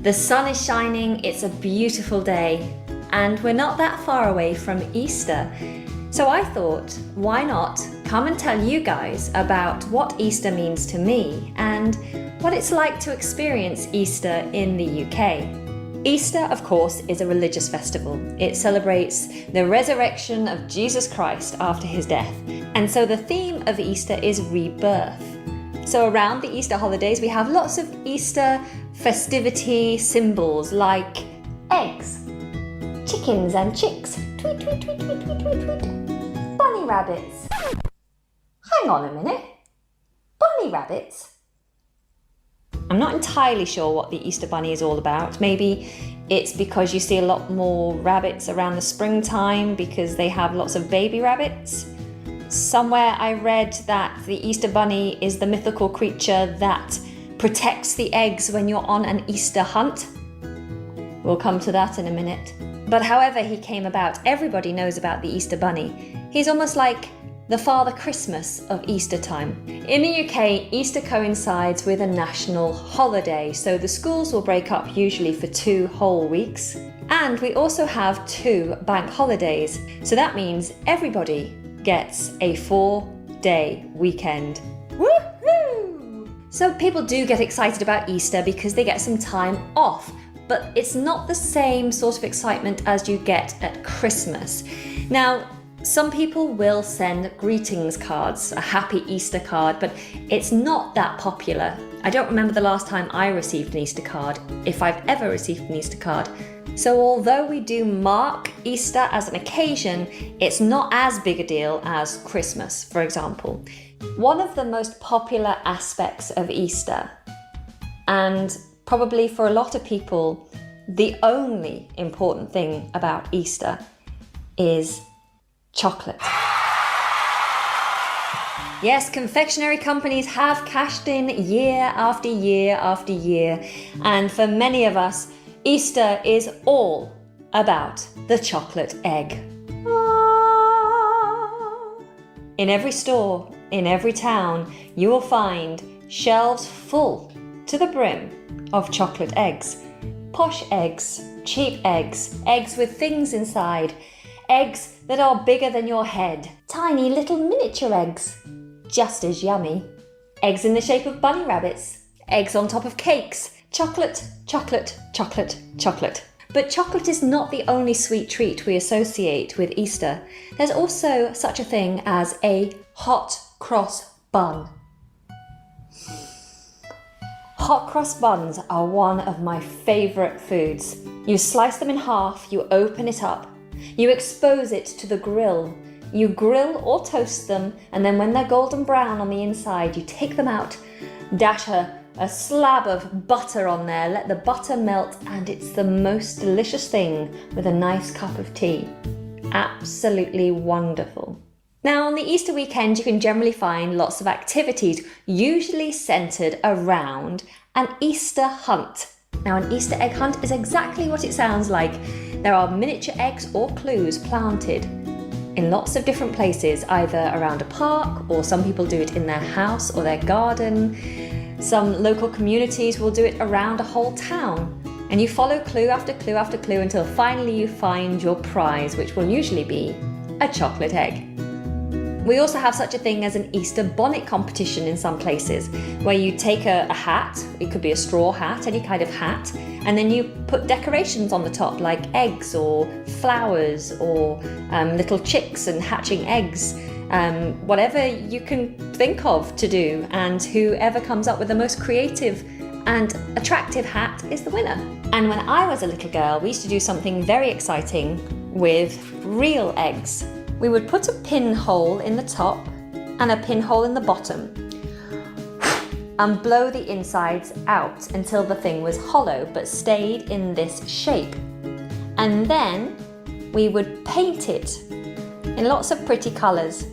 The sun is shining, it's a beautiful day, and we're not that far away from Easter. So I thought, why not come and tell you guys about what Easter means to me and what it's like to experience Easter in the UK. Easter, of course, is a religious festival. It celebrates the resurrection of Jesus Christ after his death. And so the theme of Easter is rebirth. So around the Easter holidays, we have lots of Easter festivity symbols like eggs, chickens and chicks, tweet, tweet, tweet, tweet, tweet, tweet, tweet, bunny rabbits. Hang on a minute, bunny rabbits? I'm not entirely sure what the Easter Bunny is all about. Maybe it's because you see a lot more rabbits around the springtime because they have lots of baby rabbits. Somewhere I read that the Easter Bunny is the mythical creature that protects the eggs when you're on an Easter hunt. We'll come to that in a minute. But however he came about, everybody knows about the Easter Bunny. He's almost like the Father Christmas of Easter time. In the UK, Easter coincides with a national holiday, so the schools will break up usually for 2 whole weeks. And we also have 2 bank holidays, so that means everybody gets a 4-day weekend. Woohoo! So people do get excited about Easter because they get some time off, but it's not the same sort of excitement as you get at Christmas. Now, some people will send greetings cards, a happy Easter card, but it's not that popular. I don't remember the last time I received an Easter card, if I've ever received an Easter card. So although we do mark Easter as an occasion, it's not as big a deal as Christmas, for example. One of the most popular aspects of Easter, and probably for a lot of people, the only important thing about Easter is chocolate. Yes, confectionery companies have cashed in year after year after year, and for many of us, Easter is all about the chocolate egg. In every store, in every town, you will find shelves full to the brim of chocolate eggs. Posh eggs, cheap eggs, eggs with things inside, eggs that are bigger than your head, tiny little miniature eggs, just as yummy. Eggs in the shape of bunny rabbits, eggs on top of cakes, chocolate, chocolate, chocolate, chocolate. But chocolate is not the only sweet treat we associate with Easter. There's also such a thing as a hot cross bun. Hot cross buns are one of my favourite foods. You slice them in half, you open it up, you expose it to the grill. You grill or toast them, and then when they're golden brown on the inside, you take them out, dash a slab of butter on there, let the butter melt, and it's the most delicious thing with a nice cup of tea. Absolutely wonderful. Now, on the Easter weekend, you can generally find lots of activities, usually centred around an Easter hunt. Now, an Easter egg hunt is exactly what it sounds like. There are miniature eggs or clues planted in lots of different places, either around a park, or some people do it in their house or their garden. Some local communities will do it around a whole town. And you follow clue after clue after clue until finally you find your prize, which will usually be a chocolate egg. We also have such a thing as an Easter bonnet competition in some places, where you take a hat, it could be a straw hat, any kind of hat, and then you put decorations on the top like eggs or flowers or little chicks and hatching eggs, whatever you can think of to do, and whoever comes up with the most creative and attractive hat is the winner. And when I was a little girl, we used to do something very exciting with real eggs. We would put a pinhole in the top and a pinhole in the bottom and blow the insides out until the thing was hollow but stayed in this shape. And then we would paint it in lots of pretty colours.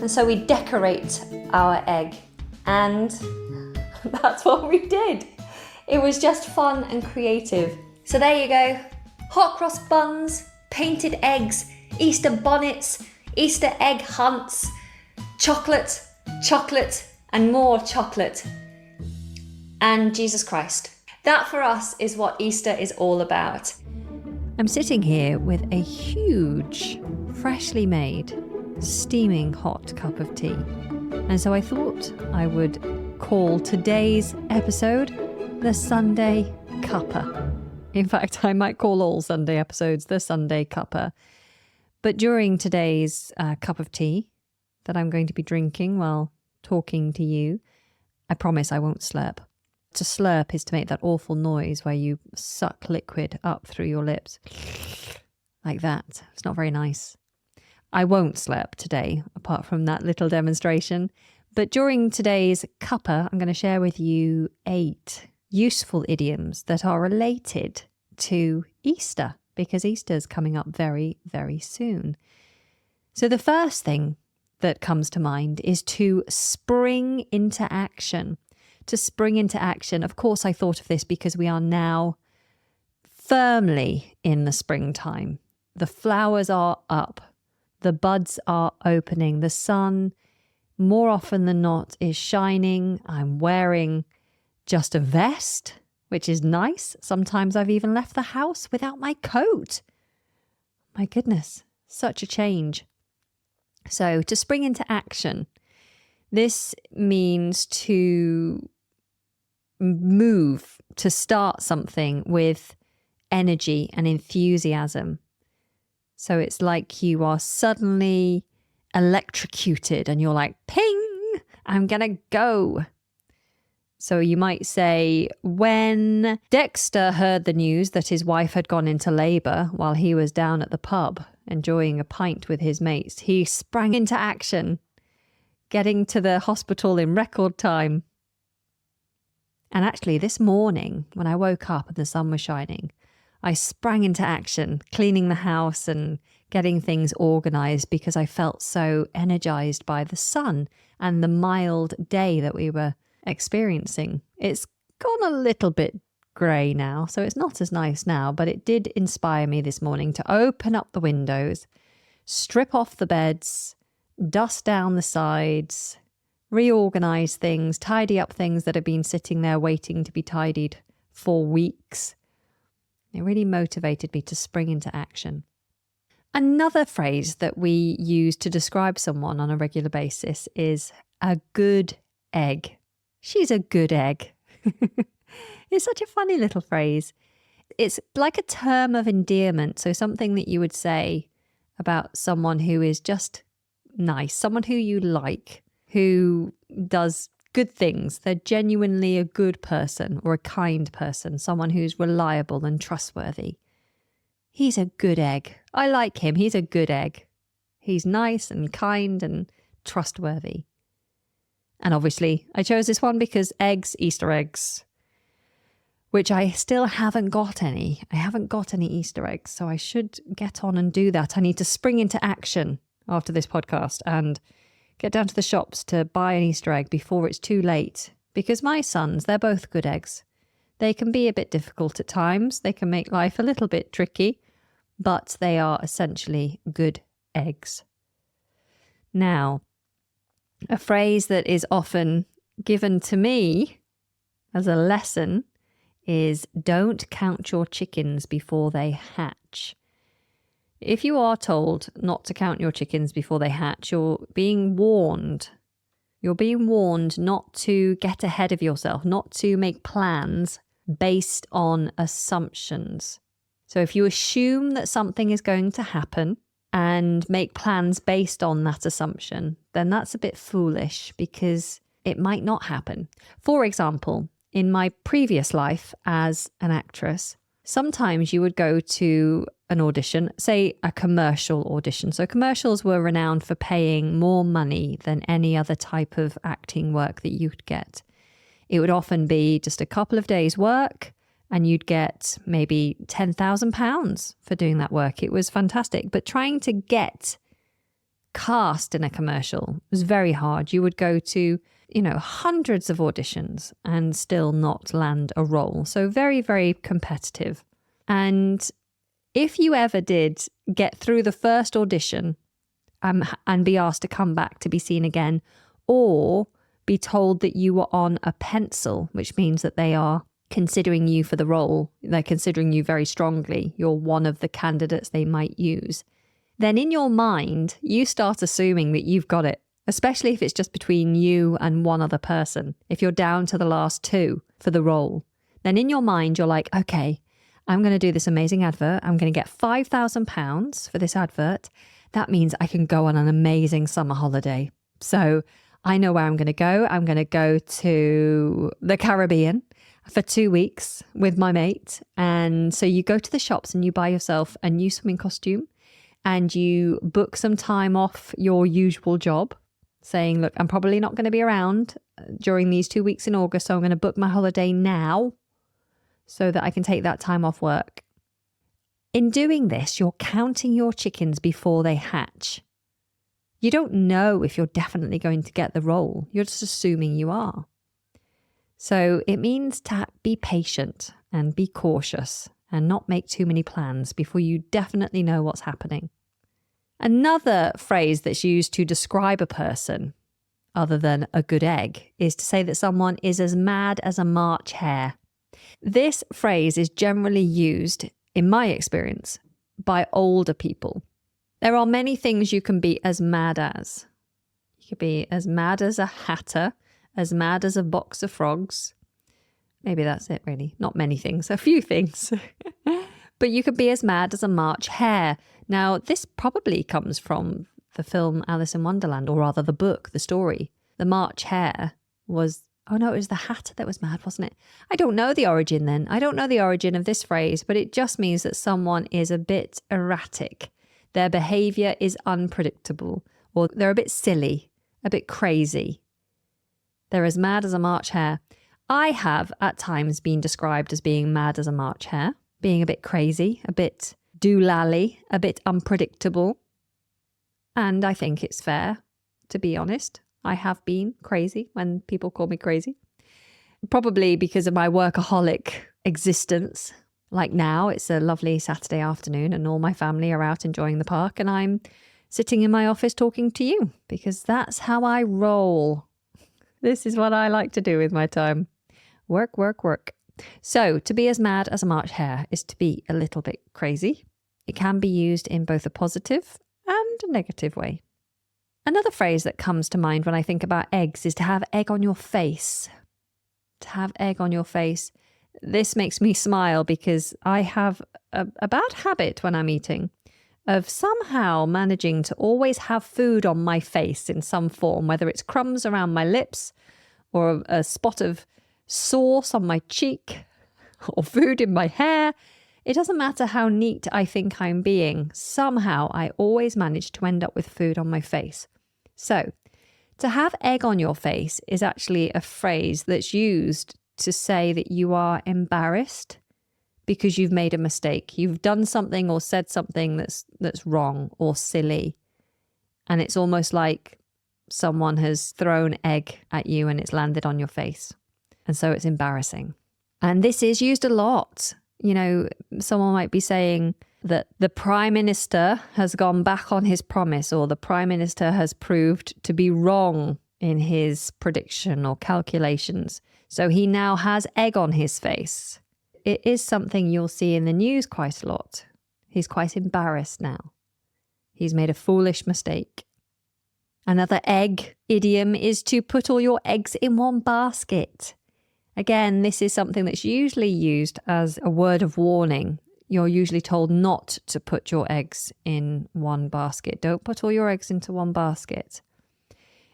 And so we decorate our egg, and that's what we did. It was just fun and creative. So there you go. Hot cross buns, painted eggs, Easter bonnets, Easter egg hunts, chocolate, chocolate, and more chocolate. And Jesus Christ. That for us is what Easter is all about. I'm sitting here with a huge, freshly made, steaming hot cup of tea. And so I thought I would call today's episode the Sunday Cuppa. In fact, I might call all Sunday episodes the Sunday Cuppa. But during today's cup of tea that I'm going to be drinking while talking to you, I promise I won't slurp. To slurp is to make that awful noise where you suck liquid up through your lips. Like that. It's not very nice. I won't slurp today, apart from that little demonstration. But during today's cuppa, I'm going to share with you 8 useful idioms that are related to Easter, because Easter's coming up very, very soon. So the first thing that comes to mind is to spring into action. To spring into action. Of course, I thought of this because we are now firmly in the springtime. The flowers are up. The buds are opening. The sun, more often than not, is shining. I'm wearing just a vest, which is nice. Sometimes I've even left the house without my coat. My goodness, such a change. So to spring into action, this means to move, to start something with energy and enthusiasm. So it's like you are suddenly electrocuted and you're like, ping, I'm gonna go. So you might say, when Dexter heard the news that his wife had gone into labour while he was down at the pub enjoying a pint with his mates, he sprang into action, getting to the hospital in record time. And actually this morning, when I woke up and the sun was shining, I sprang into action, cleaning the house and getting things organised because I felt so energised by the sun and the mild day that we were experiencing. It's gone a little bit grey now, so it's not as nice now, but it did inspire me this morning to open up the windows, strip off the beds, dust down the sides, reorganise things, tidy up things that have been sitting there waiting to be tidied for weeks. It really motivated me to spring into action. Another phrase that we use to describe someone on a regular basis is a good egg. She's a good egg. It's such a funny little phrase. It's like a term of endearment, so something that you would say about someone who is just nice, someone who you like, who does good things. They're genuinely a good person or a kind person, someone who's reliable and trustworthy. He's a good egg. I like him. He's a good egg. He's nice and kind and trustworthy. And obviously, I chose this one because eggs, Easter eggs, which I still haven't got any. I haven't got any Easter eggs, so I should get on and do that. I need to spring into action after this podcast and get down to the shops to buy an Easter egg before it's too late. Because my sons, they're both good eggs. They can be a bit difficult at times. They can make life a little bit tricky, but they are essentially good eggs. Now, a phrase that is often given to me as a lesson is don't count your chickens before they hatch. If you are told not to count your chickens before they hatch, you're being warned. You're being warned not to get ahead of yourself, not to make plans based on assumptions. So if you assume that something is going to happen and make plans based on that assumption, then that's a bit foolish because it might not happen. For example, in my previous life as an actress, sometimes you would go to an audition, say a commercial audition. So commercials were renowned for paying more money than any other type of acting work that you could get. It would often be just a couple of days' work and you'd get maybe £10,000 for doing that work. It was fantastic. But trying to get cast in a commercial was very hard. You would go to, hundreds of auditions and still not land a role. So very, very competitive. And if you ever did get through the first audition and be asked to come back to be seen again, or be told that you were on a pencil, which means that they are considering you for the role, they're considering you very strongly, you're one of the candidates they might use, then in your mind, you start assuming that you've got it, especially if it's just between you and one other person. If you're down to the last two for the role, then in your mind, you're like, okay, I'm going to do this amazing advert. I'm going to get £5,000 for this advert. That means I can go on an amazing summer holiday. So I know where I'm going to go. I'm going to go to the Caribbean for 2 weeks with my mate. And so you go to the shops and you buy yourself a new swimming costume and you book some time off your usual job, saying, look, I'm probably not going to be around during these 2 weeks in August, so I'm going to book my holiday now so that I can take that time off work. In doing this, you're counting your chickens before they hatch. You don't know if you're definitely going to get the role. You're just assuming you are. So it means to be patient and be cautious and not make too many plans before you definitely know what's happening. Another phrase that's used to describe a person, other than a good egg, is to say that someone is as mad as a March hare. This phrase is generally used, in my experience, by older people. There are many things you can be as mad as. You could be as mad as a hatter, as mad as a box of frogs. Maybe that's it, really. Not many things, a few things. But you could be as mad as a March hare. Now, this probably comes from the film Alice in Wonderland, or rather the book, the story. The March hare was, oh no, it was the hatter that was mad, wasn't it? I don't know the origin then. I don't know the origin of this phrase, but it just means that someone is a bit erratic. Their behavior is unpredictable, or they're a bit silly, a bit crazy. They're as mad as a March hare. I have at times been described as being mad as a March hare, being a bit crazy, a bit doolally, a bit unpredictable. And I think it's fair, to be honest. I have been crazy when people call me crazy. Probably because of my workaholic existence. Like now, it's a lovely Saturday afternoon and all my family are out enjoying the park and I'm sitting in my office talking to you because that's how I roll. This is what I like to do with my time. Work, work, work. So to be as mad as a March hare is to be a little bit crazy. It can be used in both a positive and a negative way. Another phrase that comes to mind when I think about eggs is to have egg on your face. To have egg on your face. This makes me smile because I have a bad habit when I'm eating of somehow managing to always have food on my face in some form, whether it's crumbs around my lips or a spot of sauce on my cheek or food in my hair. It doesn't matter how neat I think I'm being. Somehow I always manage to end up with food on my face. So to have egg on your face is actually a phrase that's used to say that you are embarrassed because you've made a mistake. You've done something or said something that's wrong or silly. And it's almost like someone has thrown egg at you and it's landed on your face. And so it's embarrassing. And this is used a lot. You know, someone might be saying that the Prime Minister has gone back on his promise, or the Prime Minister has proved to be wrong in his prediction or calculations. So he now has egg on his face. It is something you'll see in the news quite a lot. He's quite embarrassed now. He's made a foolish mistake. Another egg idiom is to put all your eggs in one basket. Again, this is something that's usually used as a word of warning. You're usually told not to put your eggs in one basket. Don't put all your eggs into one basket.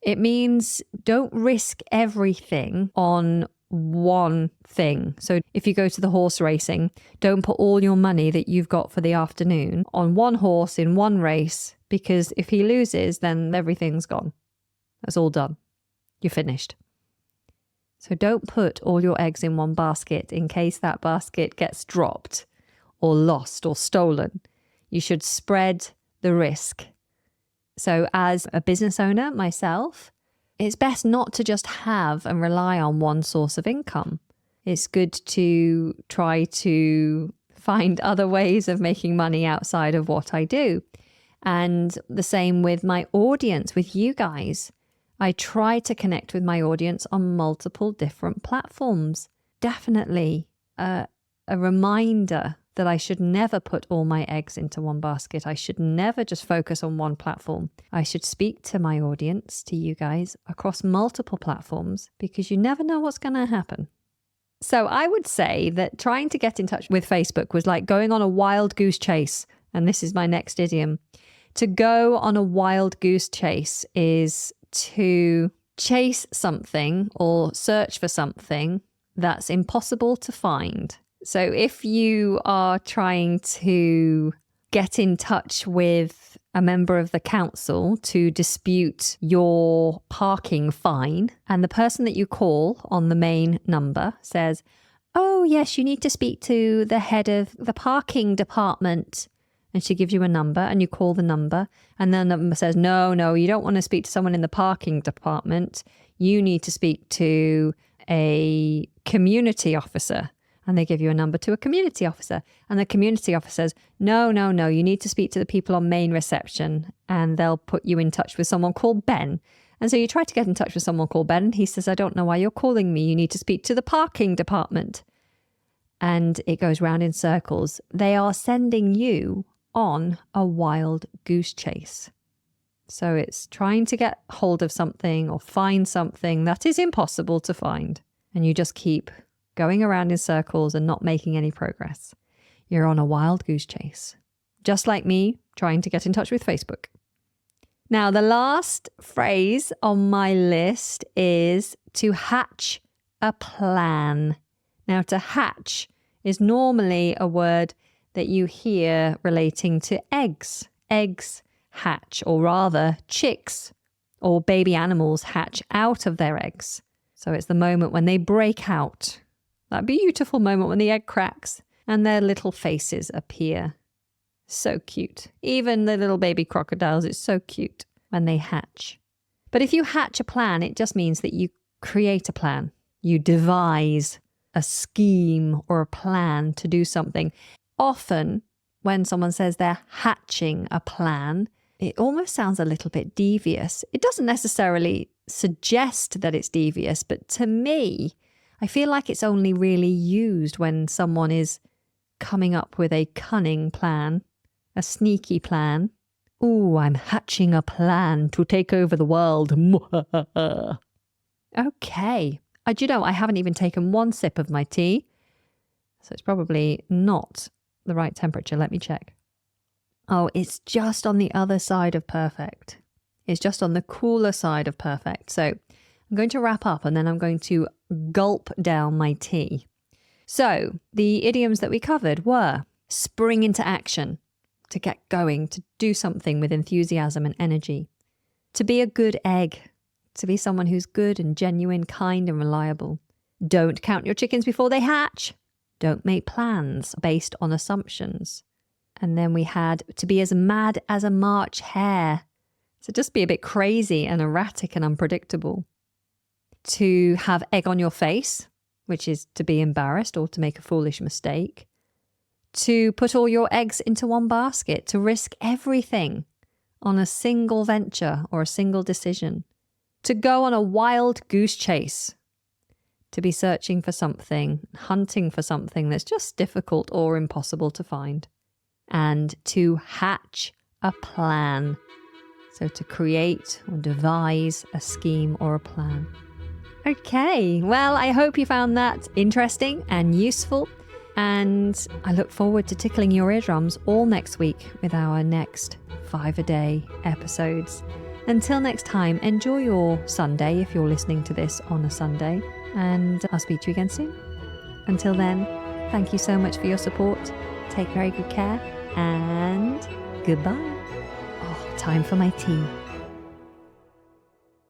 It means don't risk everything on one thing. So if you go to the horse racing, don't put all your money that you've got for the afternoon on one horse in one race, because if he loses, then everything's gone. That's all done. You're finished. So don't put all your eggs in one basket in case that basket gets dropped or lost or stolen. You should spread the risk. So as a business owner myself, it's best not to just have and rely on one source of income. It's good to try to find other ways of making money outside of what I do. And the same with my audience, with you guys. I try to connect with my audience on multiple different platforms. definitely a reminder that I should never put all my eggs into one basket. I should never just focus on one platform. I should speak to my audience, to you guys, across multiple platforms, because you never know what's going to happen. So I would say that trying to get in touch with Facebook was like going on a wild goose chase. And this is my next idiom. To go on a wild goose chase is to chase something or search for something that's impossible to find. So if you are trying to get in touch with a member of the council to dispute your parking fine, and the person that you call on the main number says, "Oh, yes, you need to speak to the head of the parking department." And she gives you a number and you call the number, and then the number says, no, you don't want to speak to someone in the parking department. You need to speak to a community officer. And they give you a number to a community officer. And the community officer says, no, you need to speak to the people on main reception, and they'll put you in touch with someone called Ben. And so you try to get in touch with someone called Ben, and he says, I don't know why you're calling me. You need to speak to the parking department. And it goes round in circles. They are sending you on a wild goose chase. So it's trying to get hold of something or find something that is impossible to find. And you just keep going around in circles and not making any progress. You're on a wild goose chase. Just like me trying to get in touch with Facebook. Now, the last phrase on my list is to hatch a plan. Now, to hatch is normally a word that you hear relating to eggs. Eggs hatch, or rather chicks or baby animals hatch out of their eggs. So it's the moment when they break out. That beautiful moment when the egg cracks and their little faces appear. So cute. Even the little baby crocodiles, it's so cute when they hatch. But if you hatch a plan, it just means that you create a plan. You devise a scheme or a plan to do something. Often, when someone says they're hatching a plan, it almost sounds a little bit devious. It doesn't necessarily suggest that it's devious, but to me, I feel like it's only really used when someone is coming up with a cunning plan, a sneaky plan. Ooh, I'm hatching a plan to take over the world. Okay. Do you know, I haven't even taken one sip of my tea, so it's probably not the right temperature. Let me check. Oh, it's just on the other side of perfect. It's just on the cooler side of perfect. So I'm going to wrap up and then I'm going to gulp down my tea. So the idioms that we covered were spring into action, to get going, to do something with enthusiasm and energy, to be a good egg, to be someone who's good and genuine, kind and reliable. Don't count your chickens before they hatch. Don't make plans based on assumptions. And then we had to be as mad as a March hare. So just be a bit crazy and erratic and unpredictable. To have egg on your face, which is to be embarrassed or to make a foolish mistake. To put all your eggs into one basket, to risk everything on a single venture or a single decision. To go on a wild goose chase. To be searching for something, hunting for something that's just difficult or impossible to find. And to hatch a plan. So to create or devise a scheme or a plan. Okay, well, I hope you found that interesting and useful. And I look forward to tickling your eardrums all next week with our next 5-a-day episodes. Until next time, enjoy your Sunday if you're listening to this on a Sunday. And I'll speak to you again soon. Until then, thank you so much for your support. Take very good care and goodbye. Oh, time for my tea.